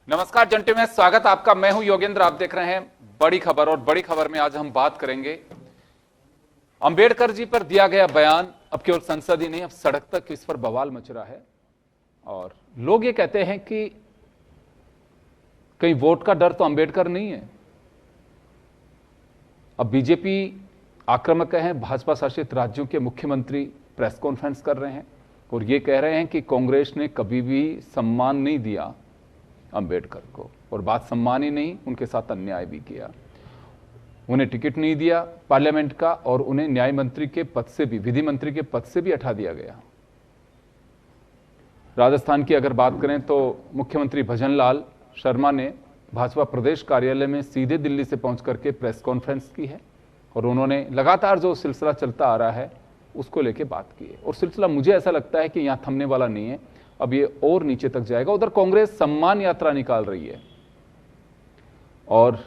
नमस्कार जंटे में स्वागत आपका। मैं हूं योगेंद्र, आप देख रहे हैं बड़ी खबर। और बड़ी खबर में आज हम बात करेंगे अंबेडकर जी पर दिया गया बयान। अब केवल संसद ही नहीं, अब सड़क तक इस पर बवाल मच रहा है और लोग ये कहते हैं कि कहीं वोट का डर तो अंबेडकर नहीं है। अब बीजेपी आक्रामक है, भाजपा शासित राज्यों के मुख्यमंत्री प्रेस कॉन्फ्रेंस कर रहे हैं और ये कह रहे हैं कि कांग्रेस ने कभी भी सम्मान नहीं दिया अंबेडकर को, और बात सम्मान ही नहीं, उनके साथ अन्याय भी किया। उन्हें टिकट नहीं दिया पार्लियामेंट का और उन्हें न्याय मंत्री के पद से भी, विधि मंत्री के पद से भी हटा दिया गया। राजस्थान की अगर बात करें तो मुख्यमंत्री भजनलाल शर्मा ने भाजपा प्रदेश कार्यालय में सीधे दिल्ली से पहुंच करके प्रेस कॉन्फ्रेंस की है और उन्होंने लगातार जो सिलसिला चलता आ रहा है उसको लेके बात की है। और सिलसिला मुझे ऐसा लगता है कि यहां थमने वाला नहीं है, अब ये और नीचे तक जाएगा। उधर कांग्रेस सम्मान यात्रा निकाल रही है और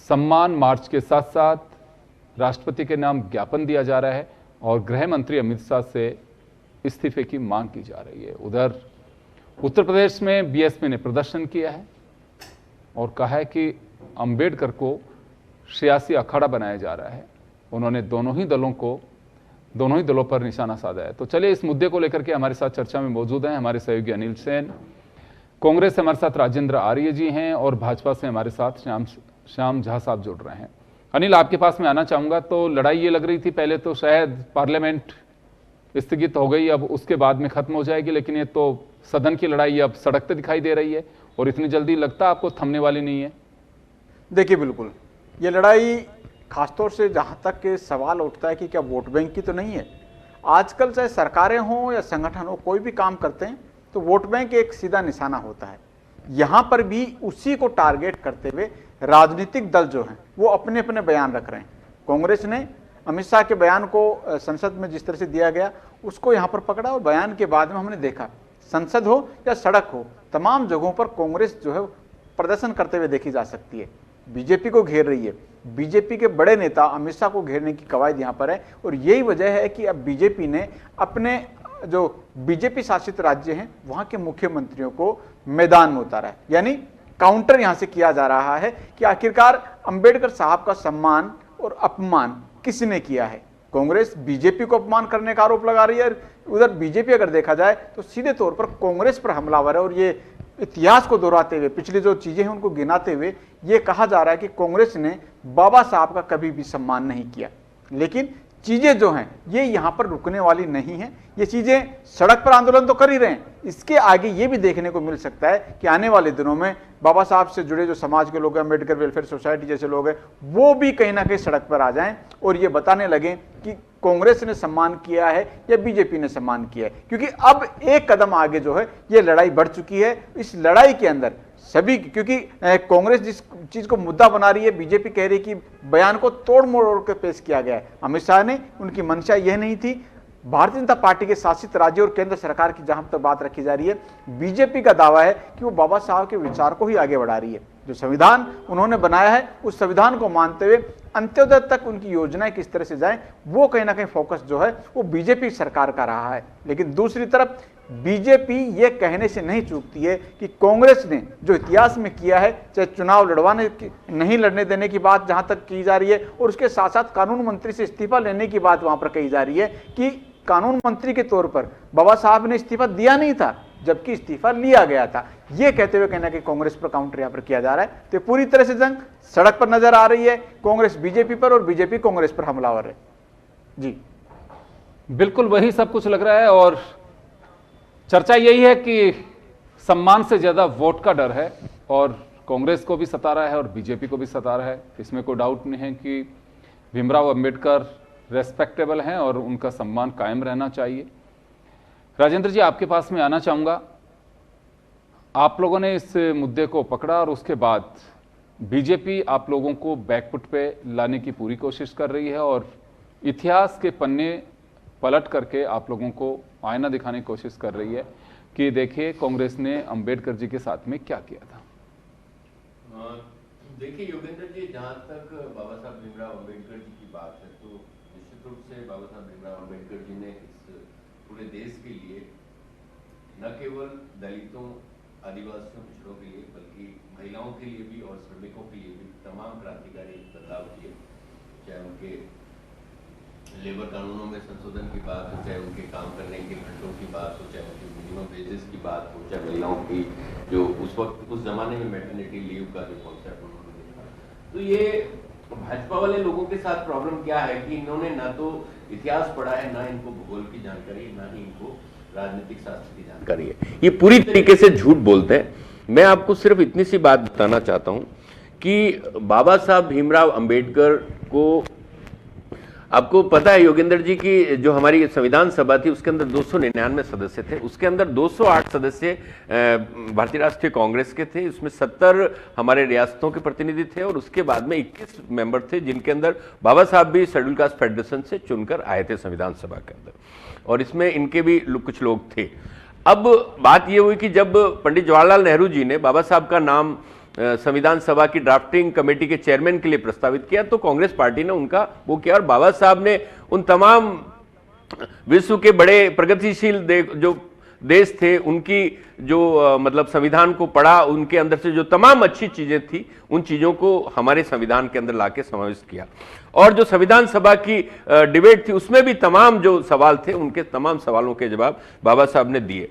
सम्मान मार्च के साथ साथ राष्ट्रपति के नाम ज्ञापन दिया जा रहा है और गृह मंत्री अमित शाह से इस्तीफे की मांग की जा रही है। उधर उत्तर प्रदेश में बीएसपी ने प्रदर्शन किया है और कहा है कि अंबेडकर को सियासी अखाड़ा बनाया जा रहा है। उन्होंने दोनों ही दलों पर निशाना साधा है। तो चलिए इस मुद्दे को लेकर के हमारे साथ चर्चा में मौजूद हैं हमारे सहयोगी अनिल सेन, कांग्रेस से हमारे साथ राजेंद्र आर्य जी हैं और भाजपा से हमारे साथ श्याम झा साहब जुड़ रहे हैं। अनिल, आपके पास मैं आना चाहूंगा। तो लड़ाई ये लग रही थी पहले तो शायद पार्लियामेंट स्थगित हो गई, अब उसके बाद में खत्म हो जाएगी, लेकिन ये तो सदन की लड़ाई अब सड़क पे दिखाई दे रही है और इतनी जल्दी लगता आपको थमने वाली नहीं है। देखिए, बिल्कुल ये लड़ाई खासतौर से जहां तक के सवाल उठता है कि क्या वोट बैंक की तो नहीं है। आजकल चाहे सरकारें हों या संगठन हो, कोई भी काम करते हैं तो वोट बैंक एक सीधा निशाना होता है। यहां पर भी उसी को टारगेट करते हुए राजनीतिक दल जो हैं वो अपने अपने बयान रख रहे हैं। कांग्रेस ने अमित शाह के बयान को संसद में जिस तरह से दिया गया उसको यहां पर पकड़ा और बयान के बाद में हमने देखा संसद हो या सड़क हो, तमाम जगहों पर कांग्रेस जो है प्रदर्शन करते हुए देखी जा सकती है। बीजेपी को घेर रही है, बीजेपी के बड़े नेता अमित शाह को घेरने की कवायद यहां पर है और यही वजह है कि अब बीजेपी ने अपने जो बीजेपी शासित राज्य हैं वहां के मुख्यमंत्रियों को मैदान में उतारा है। यानी काउंटर यहां से किया जा रहा है कि आखिरकार अंबेडकर साहब का सम्मान और अपमान किसने किया है। कांग्रेस बीजेपी को अपमान करने का आरोप लगा रही है, उधर बीजेपी अगर देखा जाए तो सीधे तौर पर कांग्रेस पर हमलावर है। और ये इतिहास को दोहराते हुए, पिछली जो चीजें हैं उनको गिनाते हुए ये कहा जा रहा है कि कांग्रेस ने बाबा साहब का कभी भी सम्मान नहीं किया। लेकिन चीजें जो हैं ये यहां पर रुकने वाली नहीं है। ये चीजें सड़क पर आंदोलन तो कर ही रहे हैं, इसके आगे ये भी देखने को मिल सकता है कि आने वाले दिनों में बाबा साहब से जुड़े जो समाज के लोग हैं, अम्बेडकर वेलफेयर सोसाइटी जैसे लोग हैं, वो भी कहीं ना कहीं सड़क पर आ जाएं और ये बताने लगे कि कांग्रेस ने सम्मान किया है या बीजेपी ने सम्मान किया है। क्योंकि अब एक कदम आगे जो है ये लड़ाई बढ़ चुकी है। इस लड़ाई के अंदर सभी, क्योंकि कांग्रेस जिस चीज को मुद्दा बना रही है, बीजेपी कह रही है कि बयान को तोड़ मोड़ कर पेश किया गया है। अमित शाह ने, उनकी मंशा यह नहीं थी। भारतीय जनता पार्टी के शासित राज्य और केंद्र सरकार की जहां तक बात रखी जा रही है, बीजेपी का दावा है कि वो बाबा साहब के विचार को ही आगे बढ़ा रही है। जो संविधान उन्होंने बनाया है उस संविधान को मानते हुए अंत्योदय तक उनकी योजनाएं किस तरह से जाएं, वो कहीं ना कहीं फोकस जो है वो बीजेपी सरकार का रहा है। लेकिन दूसरी तरफ बीजेपी ये कहने से नहीं चूकती है कि कांग्रेस ने जो इतिहास में किया है, चाहे चुनाव लड़वाने नहीं लड़ने देने की बात जहां तक की जा रही है और उसके साथ साथ कानून मंत्री से इस्तीफा लेने की बात वहां पर कही जा रही है कि कानून मंत्री के तौर पर बाबा साहब ने इस्तीफा दिया नहीं था जबकि इस्तीफा लिया गया था। यह कहते हुए कहना कि कांग्रेस पर काउंटर यहां पर किया जा रहा है। तो पूरी तरह से जंग सड़क पर नजर आ रही है, कांग्रेस बीजेपी पर और बीजेपी कांग्रेस पर हमलावर है। जी बिल्कुल वही सब कुछ लग रहा है और चर्चा यही है कि सम्मान से ज्यादा वोट का डर है और कांग्रेस को भी सता रहा है और बीजेपी को भी सता रहा है। इसमें कोई डाउट नहीं है कि भीमराव अंबेडकर रेस्पेक्टेबल हैं और उनका सम्मान कायम रहना चाहिए। राजेंद्र जी, आपके पास में आना चाहूंगा। आप लोगों ने इस मुद्दे को पकड़ा और उसके बाद बीजेपी आप लोगों को बैकफुट पे लाने की पूरी कोशिश कर रही है और इतिहास के पन्ने पलट करके आप लोगों को आईना दिखाने की कोशिश कर रही है कि देखिए कांग्रेस ने अंबेडकर जी के साथ में क्या किया था। देखिए योगेंद्र जी, जहाँ तक बाबा साहब भीमराव अंबेडकर जी की बात है तो निश्चित रूप से बाबा साहब भीमराव अंबेडकर जी ने इस पूरे देश के लिए न केवल दलितों आदिवासियों पिछड़ों के लिए बल्कि महिलाओं के लिए भी और श्रमिकों के लिए भी तमाम क्रांतिकारी बदलाव किए, चाहे उनके लेबर कानूनों में संशोधन की बात हो, चाहे उनके काम करने के घंटों की बात हो, चाहे उनकी मिनिमम वेजेस की बात हो, चाहे महिलाओं की जो उस वक्त उस जमाने में मैटरनिटी लीव का जो कॉन्सेप्ट उन्होंने देखा। तो ये भाजपा वाले लोगों के साथ प्रॉब्लम क्या है कि इन्होंने ना तो इतिहास पढ़ा है, ना इनको भूगोल की जानकारी, ना ही इनको राजनीतिक शास्त्र की जानकारी है। ये पूरी तरीके से झूठ बोलते हैं। मैं आपको सिर्फ इतनी सी बात बताना चाहता हूं कि बाबा साहब भीमराव अंबेडकर को, आपको पता है योगेंद्र जी की जो हमारी संविधान सभा थी उसके अंदर 299 सदस्य थे, उसके अंदर 208 सदस्य भारतीय राष्ट्रीय कांग्रेस के थे, उसमें 70 हमारे रियासतों के प्रतिनिधि थे और उसके बाद में 21 मेंबर थे जिनके अंदर बाबा साहब भी शेड्यूल कास्ट फेडरेशन से चुनकर आए थे संविधान सभा के अंदर, और इसमें इनके भी कुछ लोग थे। अब बात यह हुई कि जब पंडित जवाहरलाल नेहरू जी ने बाबा साहब का नाम संविधान सभा की ड्राफ्टिंग कमेटी के चेयरमैन के लिए प्रस्तावित किया तो कांग्रेस पार्टी ने उनका वो किया, और बाबा साहब ने उन तमाम विश्व के बड़े प्रगतिशील जो देश थे उनकी जो मतलब संविधान को पढ़ा, उनके अंदर से जो तमाम अच्छी चीजें थी उन चीजों को हमारे संविधान के अंदर लाके समावेश किया, और जो संविधान सभा की डिबेट थी उसमें भी तमाम जो सवाल थे उनके तमाम सवालों के जवाब बाबा साहब ने दिए।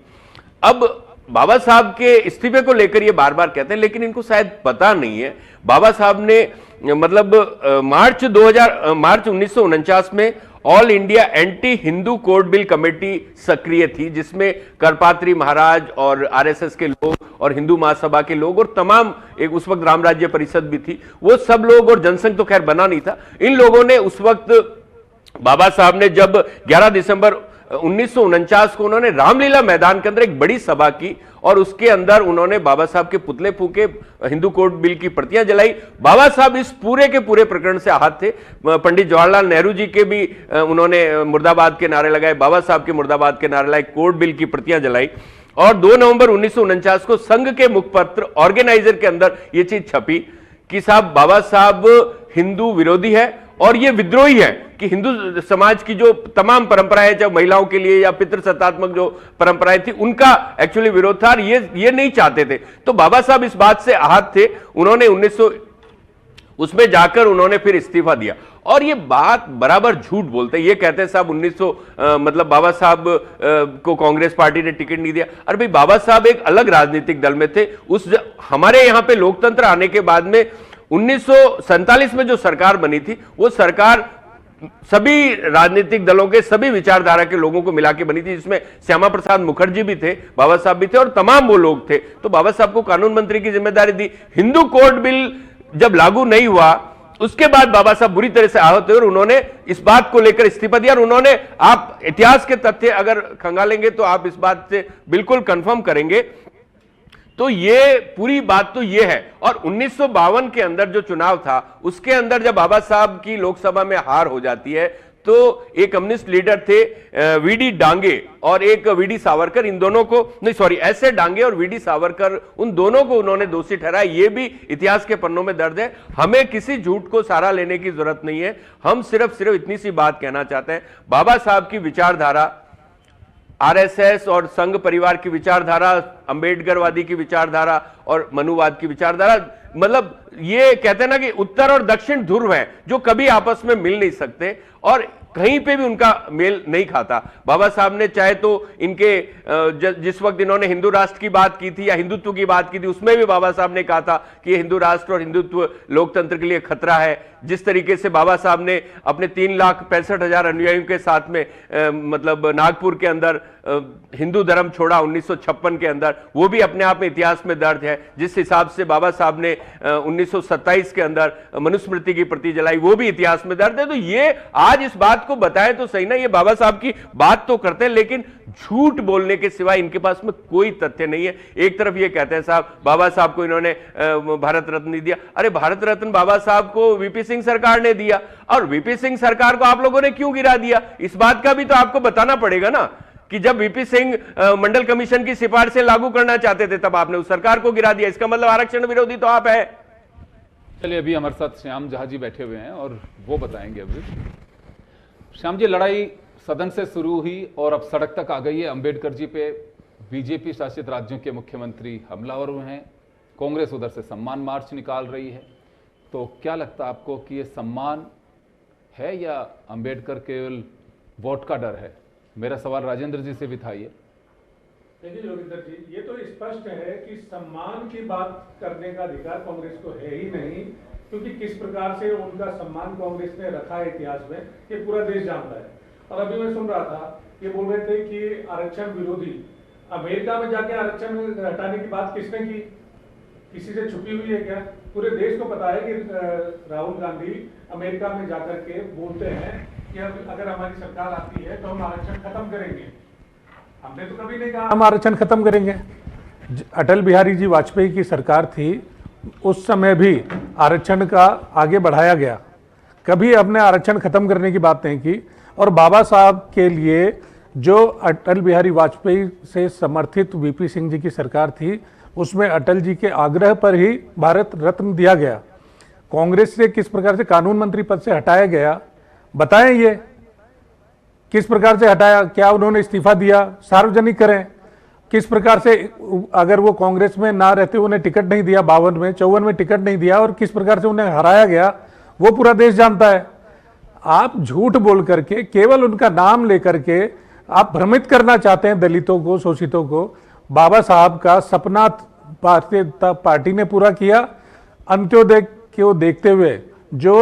अब बाबा साहब के इस्तीफे को लेकर ये बार बार कहते हैं, लेकिन इनको शायद पता नहीं है बाबा साहब ने मतलब मार्च 1949 में all India anti Hindu code bill committee सक्रिय थी, जिसमें करपात्री महाराज और आरएसएस के लोग और हिंदू महासभा के लोग और तमाम, एक उस वक्त राम राज्य परिषद भी थी, वो सब लोग, और जनसंघ तो खैर बना नहीं था, इन लोगों ने उस वक्त बाबा साहब ने जब 11 दिसंबर 1949 को उन्होंने रामलीला मैदान के अंदर एक बड़ी सभा की और उसके अंदर उन्होंने बाबा साहब के पुतले फूके, हिंदू कोड बिल की प्रतियां जलाई। बाबा साहब इस पूरे के पूरे प्रकरण से आहत थे। पंडित जवाहरलाल नेहरू जी के भी उन्होंने मुर्दाबाद के नारे लगाए, बाबा साहब के मुर्दाबाद के नारे लगाए, कोड बिल की प्रतियां जलाई, और 2 नवंबर 1949 को संघ के मुखपत्र ऑर्गेनाइजर के अंदर यह चीज छपी कि साहब बाबा साहब हिंदू विरोधी है और ये विद्रोही है कि हिंदू समाज की जो तमाम परंपराएं, चाहे महिलाओं के लिए या पितृसत्तात्मक जो परंपराएं थी, उनका एक्चुअली विरोध था, ये नहीं चाहते थे। तो बाबा साहब इस बात से आहत थे, उन्होंने 1900 उसमें जाकर उन्होंने फिर इस्तीफा दिया, और ये बात बराबर झूठ बोलते हैं। ये कहते हैं साहब 1900 मतलब बाबा साहब को कांग्रेस पार्टी ने टिकट नहीं दिया। अरे भाई, बाबा साहब एक अलग राजनीतिक दल में थे। हमारे यहां पे लोकतंत्र आने के बाद में 1947 में जो सरकार बनी थी, वो सरकार सभी राजनीतिक दलों के सभी विचारधारा के लोगों को मिला के बनी थी, जिसमें श्यामा प्रसाद मुखर्जी भी थे, बाबा साहब भी थे, और तमाम वो लोग थे। तो बाबा साहब को कानून मंत्री की जिम्मेदारी दी। हिंदू कोड बिल जब लागू नहीं हुआ उसके बाद बाबा साहब बुरी तरह से आहत हुए और उन्होंने इस बात को लेकर इस्तीफा दिया, और उन्होंने, आप इतिहास के तथ्य अगर खंगालेंगे तो आप इस बात से बिल्कुल कंफर्म करेंगे। तो ये पूरी बात तो ये है। और 1952 के अंदर जो चुनाव था उसके अंदर जब बाबा साहब की लोकसभा में हार हो जाती है तो एक कम्युनिस्ट लीडर थे वीडी डांगे और एक वीडी सावरकर, इन दोनों को, नहीं सॉरी, ऐसे डांगे और वीडी सावरकर, उन दोनों को उन्होंने दोषी ठहराया। ये भी इतिहास के पन्नों में दर्ज है। हमें किसी झूठ को सहारा लेने की जरूरत नहीं है। हम सिर्फ इतनी सी बात कहना चाहते हैं, बाबा साहब की विचारधारा, आरएसएस और संघ परिवार की विचारधारा, अंबेडकरवादी की विचारधारा और मनुवाद की विचारधारा, मतलब ये कहते हैं ना कि उत्तर और दक्षिण ध्रुव है जो कभी आपस में मिल नहीं सकते और कहीं पे भी उनका मेल नहीं खाता। बाबा साहब ने चाहे तो इनके जिस वक्त इन्होंने हिंदू राष्ट्र की बात की थी या हिंदुत्व की बात की थी, उसमें भी बाबा साहब ने कहा था कि हिंदू राष्ट्र और हिंदुत्व लोकतंत्र के लिए खतरा है। जिस तरीके से बाबा साहब ने अपने 3,65,000 अनुयायियों के साथ में मतलब नागपुर के अंदर हिंदू धर्म छोड़ा 1956 के अंदर, वो भी अपने आप में इतिहास में दर्ज है। जिस हिसाब से बाबा साहब ने 1927 के अंदर मनुस्मृति की प्रति जलाई, वो भी इतिहास में दर्ज है। तो ये आज इस बात को बताएं तो सही ना, ये बाबा साहब की बात तो करते हैं लेकिन झूठ बोलने के सिवाय इनके पास में कोई तथ्य नहीं है। एक तरफ ये कहते हैं साहब बाबा साहब को इन्होंने भारत रत्न नहीं दिया। अरे भारत रत्न बाबा साहब को वीपी सिंह सरकार ने दिया, और वीपी सिंह सरकार को आप लोगों ने क्यों गिरा दिया, इस बात का भी तो आपको बताना पड़ेगा ना, कि जब वीपी सिंह मंडल कमीशन की सिफारिशें लागू करना चाहते थे तब आपने उस सरकार को गिरा दिया। इसका मतलब आरक्षण विरोधी तो आप है। चलिए, अभी हमारे साथ श्याम जहा जी बैठे हुए हैं और वो बताएंगे। अभी श्याम जी, लड़ाई सदन से शुरू हुई और अब सड़क तक आ गई है। अंबेडकर जी पे बीजेपी शासित राज्यों के मुख्यमंत्री हमलावर हुए हैं, कांग्रेस उधर से सम्मान मार्च निकाल रही है। तो क्या लगता है आपको कि ये सम्मान है या अंबेडकर केवल वोट का डर है? मेरा सवाल राजेंद्र जी से भी था ये। देखिए योगेंद्र जी, ये तो स्पष्ट है कि सम्मान की बात करने का अधिकार कांग्रेस को है ही नहीं, क्योंकि किस प्रकार से उनका सम्मान कांग्रेस ने रखा है इतिहास में ये पूरा देश जानता है। और अभी मैं सुन रहा था, ये बोल रहे थे कि आरक्षण विरोधी, अमेरिका में जाके आरक्षण हटाने की बात किसने की? किसी से छुपी हुई है क्या? पूरे देश को पता है कि राहुल गांधी अमेरिका में जाकर के बोलते हैं कि अगर हमारी सरकार आती है तो हम आरक्षण खत्म करेंगे। हमने तो कभी नहीं कहा हम आरक्षण खत्म करेंगे। अटल बिहारी जी वाजपेयी की सरकार थी, उस समय भी आरक्षण का आगे बढ़ाया गया, कभी हमने आरक्षण खत्म करने की बात नहीं की। और बाबा साहब के लिए जो अटल बिहारी वाजपेयी से समर्थित वीपी सिंह जी की सरकार थी, उसमें अटल जी के आग्रह पर ही भारत रत्न दिया गया। कांग्रेस से किस प्रकार से कानून मंत्री पद से हटाया गया, बताएं ये किस प्रकार से हटाया, क्या उन्होंने इस्तीफा दिया, सार्वजनिक करें। किस प्रकार से अगर वो कांग्रेस में ना रहते उन्हें टिकट नहीं दिया, 52 में 54 में टिकट नहीं दिया, और किस प्रकार से उन्हें हराया गया वो पूरा देश जानता है। आप झूठ बोल करके, केवल उनका नाम लेकर के आप भ्रमित करना चाहते हैं दलितों को, शोषितों को। बाबा साहब का सपना भारतीय जनता पार्टी ने पूरा किया। अंत्योदय को देखते हुए जो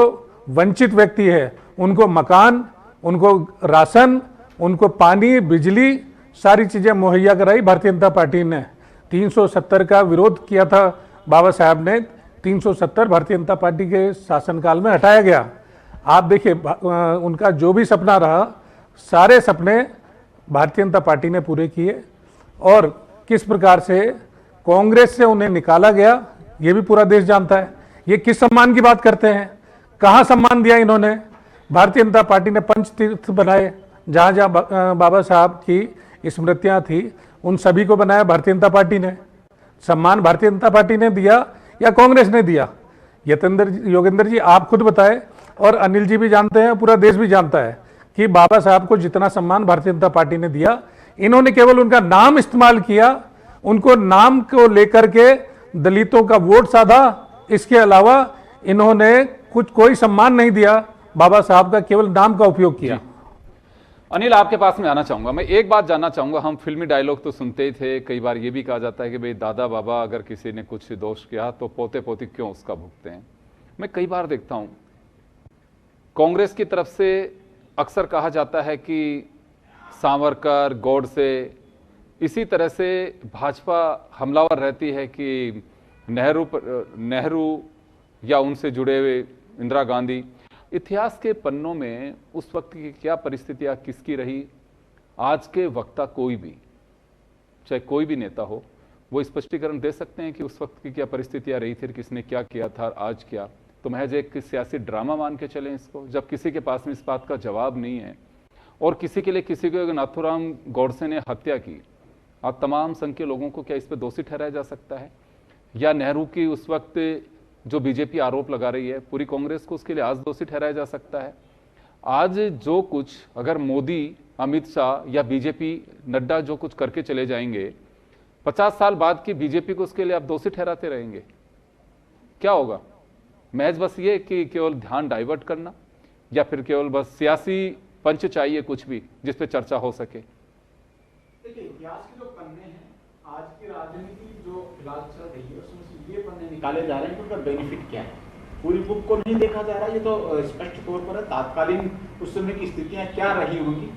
वंचित व्यक्ति है उनको मकान, उनको राशन, उनको पानी, बिजली, सारी चीजें मुहैया कराई भारतीय जनता पार्टी ने। 370 का विरोध किया था बाबा साहब ने, 370 भारतीय जनता पार्टी के शासनकाल में हटाया गया। आप देखिए उनका जो भी सपना रहा, सारे सपने भारतीय जनता पार्टी ने पूरे किए। और किस प्रकार से कांग्रेस से उन्हें निकाला गया ये भी पूरा देश जानता है। ये किस सम्मान की बात करते हैं? कहाँ सम्मान दिया इन्होंने? भारतीय जनता पार्टी ने पंच तीर्थ बनाए, जहाँ जहाँ बाबा साहब की स्मृतियाँ थी उन सभी को बनाया भारतीय जनता पार्टी ने। सम्मान भारतीय जनता पार्टी ने दिया या कांग्रेस ने दिया? योगेंद्र जी आप खुद बताएं, और अनिल जी भी जानते हैं, पूरा देश भी जानता है कि बाबा साहब को जितना सम्मान भारतीय जनता पार्टी ने दिया, इन्होंने केवल उनका नाम इस्तेमाल किया, उनको नाम को लेकर के दलितों का वोट साधा। इसके अलावा इन्होंने कोई सम्मान नहीं दिया, बाबा साहब का केवल नाम का उपयोग किया। अनिल आपके पास में आना चाहूंगा। मैं एक बात जानना चाहूंगा, हम फिल्मी डायलॉग तो सुनते ही थे, कई बार ये भी कहा जाता है कि भाई दादा बाबा अगर किसी ने कुछ दोष किया तो पोते पोती क्यों उसका भुगते हैं। मैं कई बार देखता हूं कांग्रेस की तरफ से अक्सर कहा जाता है कि सावरकर, गॉडसे, इसी तरह से भाजपा हमलावर रहती है कि नेहरू या उनसे जुड़े हुए इंदिरा गांधी। इतिहास के पन्नों में उस वक्त की क्या परिस्थितियां किसकी रही, आज के वक्ता कोई भी, चाहे कोई भी नेता हो, वो स्पष्टीकरण दे सकते हैं कि उस वक्त की क्या परिस्थितियां रही थी, किसने क्या किया था, आज क्या? तो महज एक सियासी ड्रामा मान के चलें इसको, जब किसी के पास में इस बात का जवाब नहीं है। और किसी के लिए किसी को नाथूराम गॉडसे ने हत्या की, आप तमाम संघ के लोगों को क्या इस पर दोषी ठहराया जा सकता है? या नेहरू की उस वक्त जो बीजेपी आरोप लगा रही है, पूरी कांग्रेस को उसके लिए आज दोषी ठहराया जा सकता है? आज जो कुछ अगर मोदी, अमित शाह या बीजेपी नड्डा जो कुछ करके चले जाएंगे, 50 साल बाद की बीजेपी को उसके लिए आप दोषी ठहराते रहेंगे? क्या होगा? महज बस ये कि केवल ध्यान डाइवर्ट करना, या फिर केवल बस सियासी पंच चाहिए कुछ भी जिस पे चर्चा हो सके? देखिए इतिहास के जो पन्ने हैं, आज की राजनीति जो फिलहाल चल रही है उसमें से ये पन्ने निकाले जा रहे हैं कि उनका बेनिफिट क्या है। पूरी बुक को नहीं देखा जा रहा, ये तो स्पष्ट तौर पर है तात्कालीन उस समय की स्थितियां क्या रही होंगी,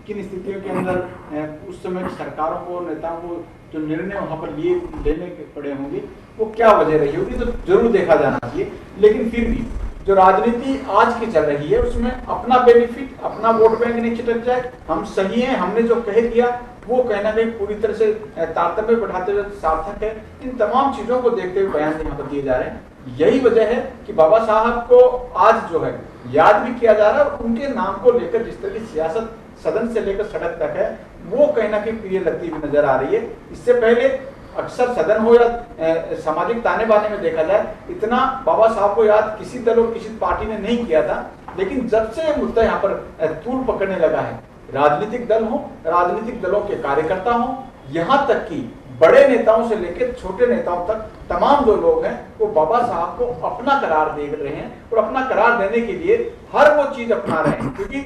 किन स्थितियों के अंदर उस समय की सरकारों को, नेताओं को जो निर्णय वहां पर लिए लेने पड़े होंगे वो क्या वजह रही होगी, तो जरूर देखा जाना चाहिए। लेकिन फिर भी जो राजनीति आज की चल रही है उसमें अपना बेनिफिट, अपना वोट बैंक नहीं छिटक जाए, हम सही हैं, हमने जो कह दिया वो कहना नहीं पूरी तरह से तारतम्य बैठाते हुए सार्थक है, इन तमाम चीजों को देखते हुए बयान यहाँ पर दिए जा रहे हैं। यही वजह है कि बाबा साहब को आज जो है याद भी किया जा रहा है, और उनके नाम को लेकर जिस तरह की सियासत सदन से लेकर सड़क तक है वो कहीं ना कहीं प्रिय लगती हुई नजर आ रही है। इससे पहले अक्सर सदन हो या सामाजिक ताने बाने में देखा जाए, इतना बाबा साहब को याद किसी दल और किसी पार्टी ने नहीं किया था। लेकिन जब से ये मुद्दा यहाँ पर तूल पकड़ने लगा है, राजनीतिक दल हो, राजनीतिक दलों के कार्यकर्ता हो, यहां तक कि बड़े नेताओं से लेकर छोटे नेताओं तक तमाम जो लोग हैं वो बाबा साहब को अपना करार दे रहे हैं और अपना करार देने के लिए हर वो चीज अपना रहे हैं, क्योंकि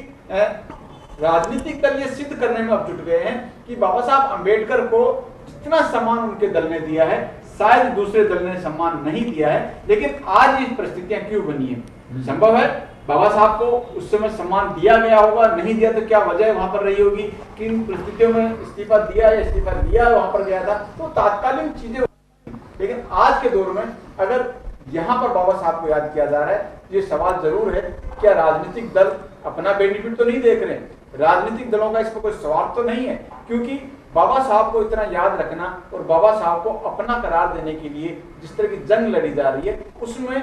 राजनीतिक दल ये सिद्ध करने में अब जुट गए हैं कि बाबा साहब अंबेडकर को जितना सम्मान उनके दल ने दिया है शायद दूसरे दल ने सम्मान नहीं दिया है। लेकिन आज ये परिस्थितियां क्यों बनी है? संभव है बाबा साहब को उस समय सम्मान दिया गया होगा, नहीं दिया तो क्या वजह वहां पर रही होगी, किन परिस्थितियों में इस्तीफा दिया या इस्तीफा दिया वहां पर गया था, तो तात्कालिक चीजें। लेकिन आज के दौर में अगर यहाँ पर बाबा साहब को याद किया जा रहा है, ये सवाल जरूर है, क्या राजनीतिक दल अपना बेनिफिट तो नहीं देख रहे हैं? राजनीतिक दलों का इस पर कोई स्वार्थ तो नहीं है, क्योंकि बाबा साहब को इतना याद रखना और बाबा साहब को अपना करार देने के लिए जिस तरह की जंग लड़ी जा रही है, उसमें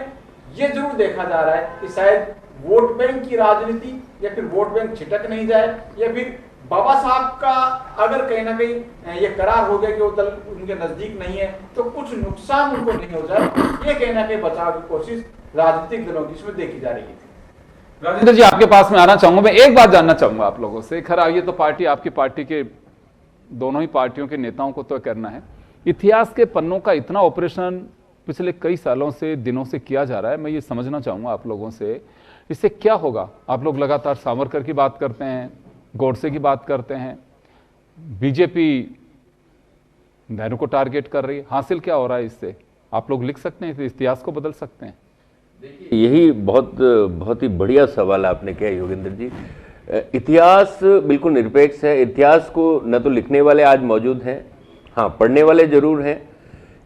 ये जरूर देखा जा रहा है कि शायद वोट बैंक की राजनीति या फिर वोट बैंक छिटक नहीं जाए, या फिर बाबा साहब का अगर कहीं ना कहीं ये करार हो गया कि वो दल उनके नजदीक नहीं है तो कुछ नुकसान उनको नहीं हो जाए, ये कहीं ना कहीं बचाव की कोशिश राजनीतिक दलों की इसमें देखी जा रही है। राजेंद्र जी, आपके पास में आना चाहूंगा। मैं एक बात जानना चाहूंगा आप लोगों से। खैर ये तो पार्टी, आपकी पार्टी के दोनों ही पार्टियों के नेताओं को तो करना है। इतिहास के पन्नों का इतना ऑपरेशन पिछले कई सालों से, दिनों से किया जा रहा है। मैं ये समझना चाहूंगा आप लोगों से, इससे क्या होगा? आप लोग लगातार सावरकर की बात करते हैं, गोडसे की बात करते हैं, बीजेपी नेहरू को टारगेट कर रही है। हासिल क्या हो रहा है इससे? आप लोग लिख सकते हैं, इतिहास को बदल सकते हैं। यही बहुत ही बढ़िया सवाल आपने किया योगेंद्र जी। इतिहास बिल्कुल निरपेक्ष है। इतिहास को न तो लिखने वाले आज मौजूद हैं, हाँ पढ़ने वाले जरूर हैं,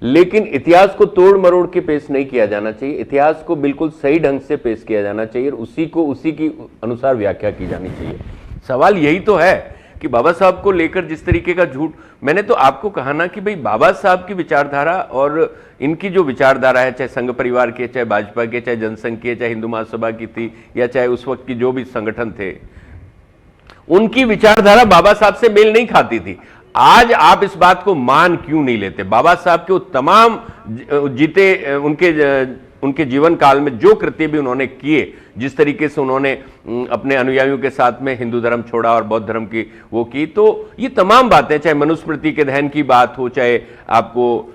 लेकिन इतिहास को तोड़ मरोड़ के पेश नहीं किया जाना चाहिए। इतिहास को बिल्कुल सही ढंग से पेश किया जाना चाहिए और उसी को उसी की अनुसार व्याख्या की जानी चाहिए। सवाल यही तो है कि बाबा साहब को लेकर जिस तरीके का झूठ, मैंने तो आपको कहा ना कि भाई बाबा साहब की विचारधारा और इनकी जो विचारधारा है, चाहे संघ परिवार की, चाहे भाजपा के, चाहे जनसंघ की, चाहे हिंदू महासभा की थी, या चाहे उस वक्त की जो भी संगठन थे, उनकी विचारधारा बाबा साहब से मेल नहीं खाती थी। आज आप इस बात को मान क्यों नहीं लेते? बाबा साहब के तमाम जीते उनके जीवन काल में जो कृत्य भी उन्होंने किए, जिस तरीके से उन्होंने अपने अनुयायियों के साथ में हिंदू धर्म छोड़ा और बौद्ध धर्म की वो की, तो ये तमाम बातें, चाहे मनुस्मृति के दहन की बात हो, चाहे आपको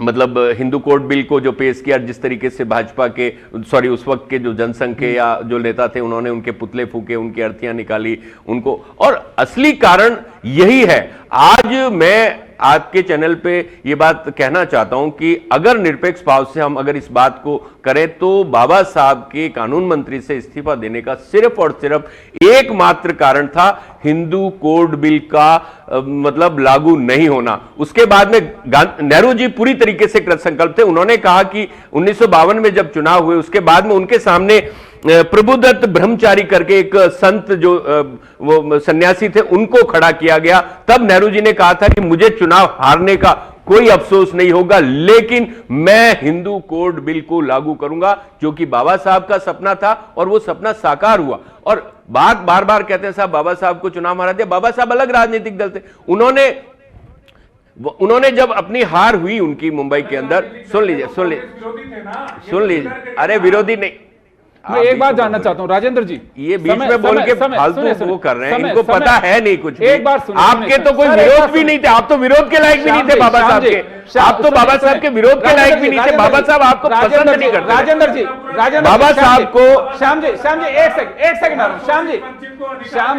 मतलब हिंदू कोड बिल को जो पेश किया, जिस तरीके से भाजपा के उस वक्त के जो जनसंघ के या जो नेता थे, उन्होंने उनके पुतले फूके, उनकी अर्थियां निकाली उनको। और असली कारण यही है। आज मैं आपके चैनल पे ये बात कहना चाहता हूं कि अगर निरपेक्ष भाव से हम अगर इस बात को करें तो बाबा साहब के कानून मंत्री से इस्तीफा देने का सिर्फ और सिर्फ एकमात्र कारण था हिंदू कोड बिल का मतलब लागू नहीं होना। उसके बाद में नेहरू जी पूरी तरीके से कृत संकल्प थे। उन्होंने कहा कि 1952 में जब चुनाव हुए उसके बाद में उनके सामने प्रभुदत्त ब्रह्मचारी करके एक संत जो वो सन्यासी थे, उनको खड़ा किया गया। तब नेहरू जी ने कहा था कि मुझे चुनाव हारने का कोई अफसोस नहीं होगा, लेकिन मैं हिंदू कोड बिल को लागू करूंगा, जो कि बाबा साहब का सपना था और वो सपना साकार हुआ। और बात बार बार कहते हैं साहब बाबा साहब को चुनाव हरा दिया। बाबा साहब अलग राजनीतिक दल थे। उन्होंने जब अपनी हार हुई उनकी मुंबई के अंदर, सुन लीजिए, अरे विरोधी नहीं, मैं एक बात जानना चाहता हूं राजेंद्र जी, ये बीच में बोल के फालतू वो कर रहे हैं, इनको पता है नहीं कुछ। एक बार सुनिए, आपके तो कोई विरोध भी नहीं थे, आप तो विरोध के लायक भी नहीं थे बाबा साहब के, आप तो बाबा साहब के विरोध के लायक भी नहीं थे। बाबा साहब आपको पसंद नहीं करते। राजेंद्र जी, बाबा साहब को श्याम जी एक सेकंड श्याम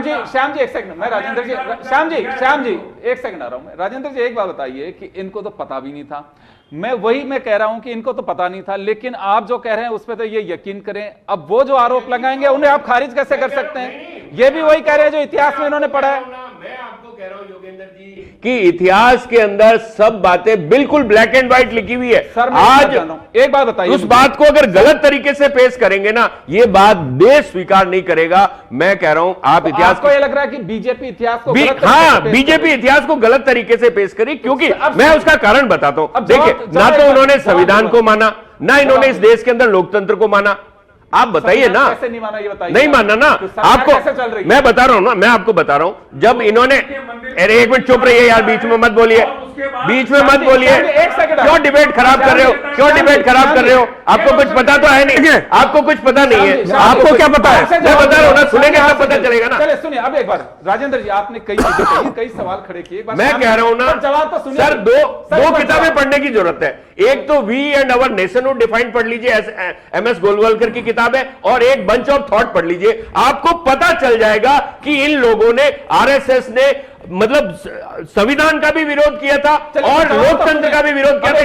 जी एक सेकंड, मैं राजेंद्र जी श्याम जी एक सेकंड आ रहा हूं मैं। राजेंद्र जी एक बात बताइए कि इनको तो पता भी नहीं था, मैं कह रहा हूं कि इनको तो पता नहीं था, लेकिन आप जो कह रहे हैं उस पर तो ये यकीन करें। अब वो जो आरोप लगाएंगे उन्हें आप खारिज कैसे कर सकते हैं? ये भी वही कह रहे हैं जो इतिहास में इन्होंने पढ़ा है। मैं आपको कह रहा हूं योगेंद्र जी कि इतिहास के अंदर सब बातें बिल्कुल ब्लैक एंड व्हाइट लिखी हुई है। सर आज एक बात बताइए, उस बात को अगर गलत तरीके से पेश करेंगे ना, ये बात देश स्वीकार नहीं करेगा। मैं कह रहा हूं आप इतिहास को, ये लग रहा है कि बीजेपी इतिहास को बीजेपी इतिहास को गलत तरीके से पेश करी, क्योंकि मैं उसका कारण बताता हूं। देखिए, ना तो उन्होंने संविधान को माना, ना इन्होंने इस देश के अंदर लोकतंत्र को माना। आप बताइए ना, कैसे नहीं माना ये बताइए। नहीं मानना ना तो सरकार आपको, कैसे चल रही है? मैं बता रहा हूं ना, मैं आपको बता रहा हूं, जब इन्होंने, अरे एक मिनट चुप रहिए यार, बीच में मत बोलिए, बीच में मत बोलिए, एक सेकंड, क्यों डिबेट खराब कर रहे हो, क्यों डिबेट खराब कर रहे हो? आपको कुछ पता तो है नहीं, आपको कुछ पता नहीं है, आपको क्या पता है? मैं बता रहा हूं ना, सुनेंगे तब पता चलेगा ना। चलिए सुनिए अब एक बार, राजेंद्र जी आपने कई चीजें कही, कई सवाल खड़े किए, मैं कह रहा हूं ना, जवाब तो सुनिए सर दो किताबें पढ़ने की जरूरत है। एक तो we and our nationhood defined पढ़ लीजिए, एमएस गोलवलकर की किताब है, और एक बंच ऑफ थॉट पढ़ लीजिए, आपको पता चल जाएगा कि इन लोगों ने, आरएसएस ने, मतलब संविधान का भी विरोध किया था और लोकतंत्र का भी विरोध किया था।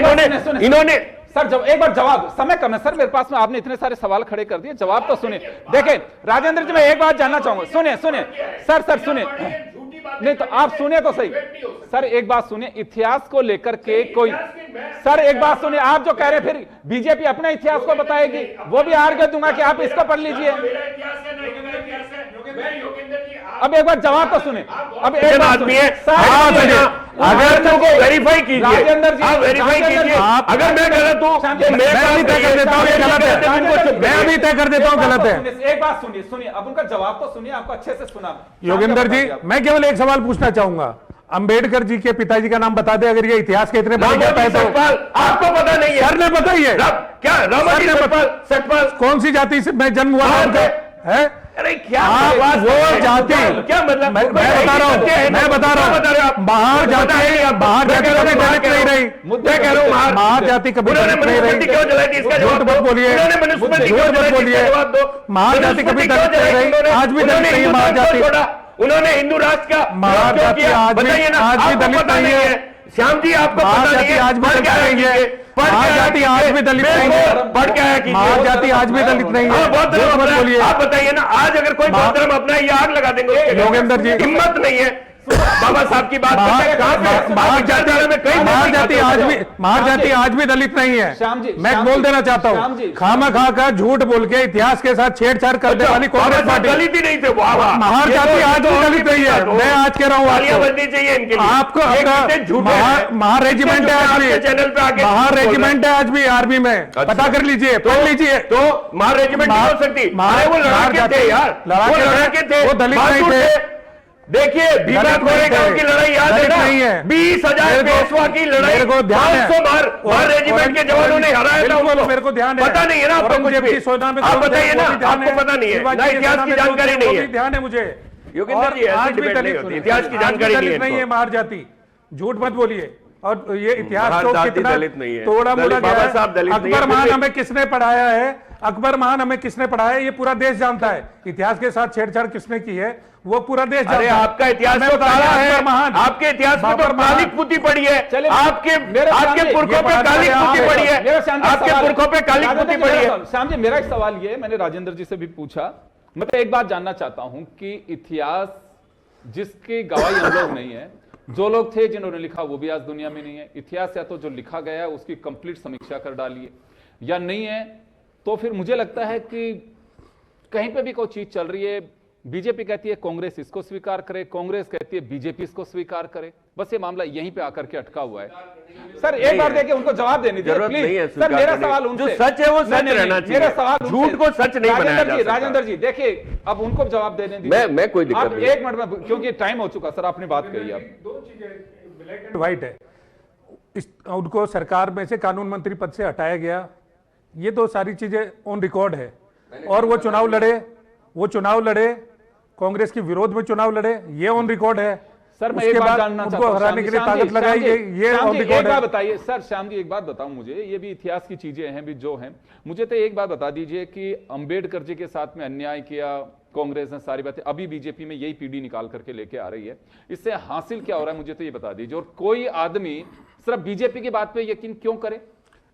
इन्होंने सर जब एक बार जवाब, समय कम है सर मेरे पास में, आपने इतने सारे सवाल खड़े कर दिए, जवाब तो सुनिए। देखिए राजेंद्र जी मैं एक बात जानना चाहूंगा, सुनिए सर सुनिए, नहीं तो आप सुनिए तो सही सर, एक बात सुनिए, इतिहास को लेकर के कोई, सर एक बात सुनिए, आप जो कह रहे हैं फिर बीजेपी अपने इतिहास को बताएगी, वो भी आर्ग्यू दूंगा कि आप इसको पढ़ लीजिए। अब एक बार जवाब तो सुने, अब एक आदमी है, अगर तुमको वेरीफाई कीजिए, राजेंद्र जी आप वेरीफाई कीजिए, अगर मैं गलत हूं तो मैं अभी तय कर देता हूं ये गलत है, मैं अभी तय कर देता हूं गलत है। एक बात सुनिए, अब उनका जवाब तो सुनिए, आपको अच्छे से सुना। योगेंद्र जी मैं केवल एक सवाल पूछना चाहूंगा, अंबेडकर जी के पिताजी का नाम बता दे, अगर ये इतिहास के इतने बड़े कहता है तो। आपको पता नहीं है, सर ने पता ही है क्या, रामाजी सतपाल कौन सी जाति से मैं जन्म हुआ उनका है? अरे क्या आप वो जाति, क्या मतलब, मैं बता रहा हूँ बाहर जाति कभी दलित नहीं रही, मुद्दे कह रहा हूँ, बाहर जाति कभी दलित नहीं रही, क्यों जलाई थी इसका जवाब मत बोलिए, झूठ मत बोलिए, महार जाति कभी दलित नहीं रही, आज भी दलित नहीं है महार जाति, उन्होंने हिंदू राष्ट्र का महार जाति आज भी दलित नहीं है। श्याम जी आपको महार जाति आज भी दलित नहीं है, महार जाति आज भी दलित नहीं है, पढ़ क्या है, महार जाति आज भी दलित नहीं है, मत बोलिए। आप बताइए ना, आज अगर कोई बौद्ध धर्म अपना ये आग लगा देंगे, योगेंद्र जी हिम्मत नहीं है बाबा साहब की बात, महार जाति आज भी दलित नहीं है। मैं बोल देना चाहता हूँ, खामा खा का झूठ बोल के इतिहास के साथ छेड़छाड़ करने वाली कांग्रेस पार्टी, दलित ही नहीं थे, महार जाति आज भी दलित नहीं है। मैं आज कह रहा हूँ बननी चाहिए इनके लिए, आपको महार रेजिमेंट है आज भी, चैनल पे आके महार रेजिमेंट है आज भी आर्मी में, पता कर लीजिए, पढ़ लीजिए। तो महार रेजिमेंट नहीं हो सकती, वो लड़ाके थे यार, लड़ाके थे, वो दलित नहीं थे। देखिए भीमा कोरेगांव की लड़ाई याद है ना, 20,000 पेशवा की लड़ाई, 500 महार रेजिमेंट के जवानों ने हराया था उनको, मेरे को ध्यान है, पता नहीं है ना आपको कुछ भी, आप बताइए ना, आपको पता नहीं है ना, इतिहास की जानकारी नहीं है, ध्यान है मुझे। योगेंद्र जी ऐसी डिबेट नहीं होती, इतिहास की जानकारी नहीं है महार जाति, झूठ मत बोलिए। और ये इतिहास तो कितना तोड़ा मोड़ा गया है। अकबर महान हमें किसने पढ़ाया है, अकबर महान हमें किसने पढ़ाया है, ये पूरा देश जानता है। इतिहास के साथ छेड़छाड़ किसने की है वो पूरा देश जानता है। आपका इतिहास तो काला है, आपके इतिहास में तो काली पुती पड़ी है, आपके पुरखों पे काली पुती पड़ी है, आपके पुरखों पे काली पुती पड़ी है। श्याम जी मेरा एक सवाल ये, मैंने राजेंद्र जी से भी पूछा, मैं तो एक बात जानना चाहता हूं कि इतिहास जिसकी गवाही हम लोग नहीं है, जो लोग थे जिन्होंने लिखा वो भी आज दुनिया में नहीं है, इतिहास या तो जो लिखा गया है उसकी कंप्लीट समीक्षा कर डालिए, या नहीं है तो फिर मुझे लगता है कि कहीं पे भी कोई चीज चल रही है, बीजेपी कहती है कांग्रेस इसको स्वीकार करे, कांग्रेस कहती है बीजेपी इसको स्वीकार करे, बस ये मामला यहीं पे आकर के अटका हुआ है। सर एक बार देखिए उनको जवाब देने दीजिए प्लीज। सर मेरा सवाल उनसे, जो सच है वो सच रहना चाहिए, मेरा सवाल झूठ को सच नहीं बनाया जा सकता। राजेंद्र जी देखिए अब उनको जवाब देने दीजिए, मैं कोई दिक्कत नहीं, एक मिनट में क्योंकि टाइम हो चुका। सर आपने बात कही, अब दो चीजें ब्लैक एंड व्हाइट है, उनको सरकार में से कानून मंत्री पद से हटाया गया, ये तो सारी चीजें ऑन रिकॉर्ड है। और वो चुनाव लड़े, कांग्रेस के विरोध में चुनाव लड़े, ये ऑन रिकॉर्ड है। सर मैं एक बात जानना चाहता हूं, हराने के लिए ताकत लगाई, ये ऑन रिकॉर्ड है। एक बात बताइए सर, श्याम जी एक बात बताऊं मुझे, ये भी इतिहास की चीजें हैं भी जो हैं, मुझे तो एक बात बता दीजिए कि अंबेडकर जी के साथ में अन्याय किया कांग्रेस ने, सारी बातें अभी बीजेपी में यही पीढ़ी निकाल करके लेके आ रही है, इससे हासिल क्या हो रहा है मुझे तो ये बता दीजिए। और कोई आदमी सिर्फ बीजेपी की बात पे यकीन क्यों करे?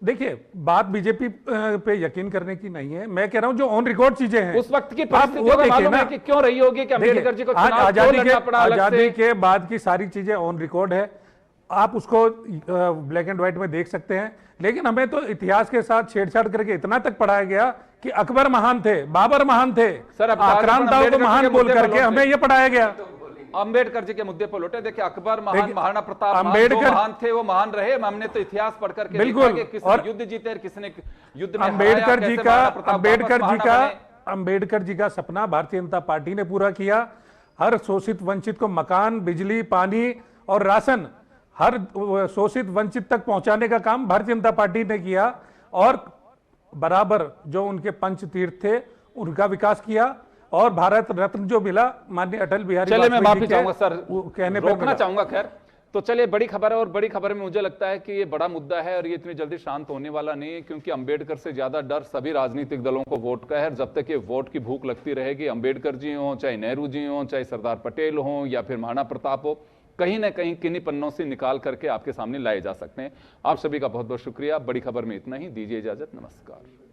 देखिए बात बीजेपी पे यकीन करने की नहीं है, मैं कह रहा हूं जो ऑन रिकॉर्ड चीजें हैं उस वक्त की परिस्थितियों का मालूम है कि क्यों रही होगी कि अंबेडकर जी को चुनाव क्यों लड़ना पड़ा अलग से? आजादी के बाद की सारी चीजें ऑन रिकॉर्ड है, आप उसको ब्लैक एंड व्हाइट में देख सकते हैं। लेकिन हमें तो इतिहास के साथ छेड़छाड़ करके इतना तक पढ़ाया गया कि अकबर महान थे, बाबर महान थे, आक्रांताओं को महान बोल करके हमें यह पढ़ाया गया। अंबेडकर जी के मुद्दे पर लौटे। देखिए अकबर महान, देखिए, महाराणा प्रताप महान, अंबेडकर- जो महान थे वो महान रहे। हमने तो इतिहास पढ़ करके बिल्कुल, देखा कि किसने और युद्ध जीते और किसने युद्ध में हराया, अंबेडकर जी कैसे का महाराणा प्रताप वापस बने। अंबेडकर जी का सपना भारतीय जनता पार्टी ने पूरा किया। हर शोषित वंचित को मकान, बिजली, पानी और राशन हर शोषित वंचित तक पहुंचाने का काम भारतीय जनता पार्टी ने किया और बराबर जो उनके पंच तीर्थ थे उनका विकास किया और भारत रत्न जो मिला माननीय अटल बिहारी चलिए मैं वाजपेयी माफी जी के चाहूंगा सर, वो कहने पे रोकना मिला। चाहूंगा। खैर तो चलिए बड़ी खबर है और बड़ी खबर में मुझे लगता है कि ये बड़ा मुद्दा है और ये इतनी जल्दी शांत होने वाला नहीं है, क्योंकि अंबेडकर से ज्यादा डर सभी राजनीतिक दलों को वोट का है। जब तक ये वोट की भूख लगती रहेगी, अंबेडकर जी हो, चाहे नेहरू जी हो, चाहे सरदार पटेल हो या फिर महाराणा प्रताप हो, कहीं ना कहीं किन्हीं पन्नों से निकाल करके आपके सामने लाए जा सकते हैं। आप सभी का बहुत बहुत शुक्रिया। बड़ी खबर में इतना ही, दीजिए इजाजत, नमस्कार।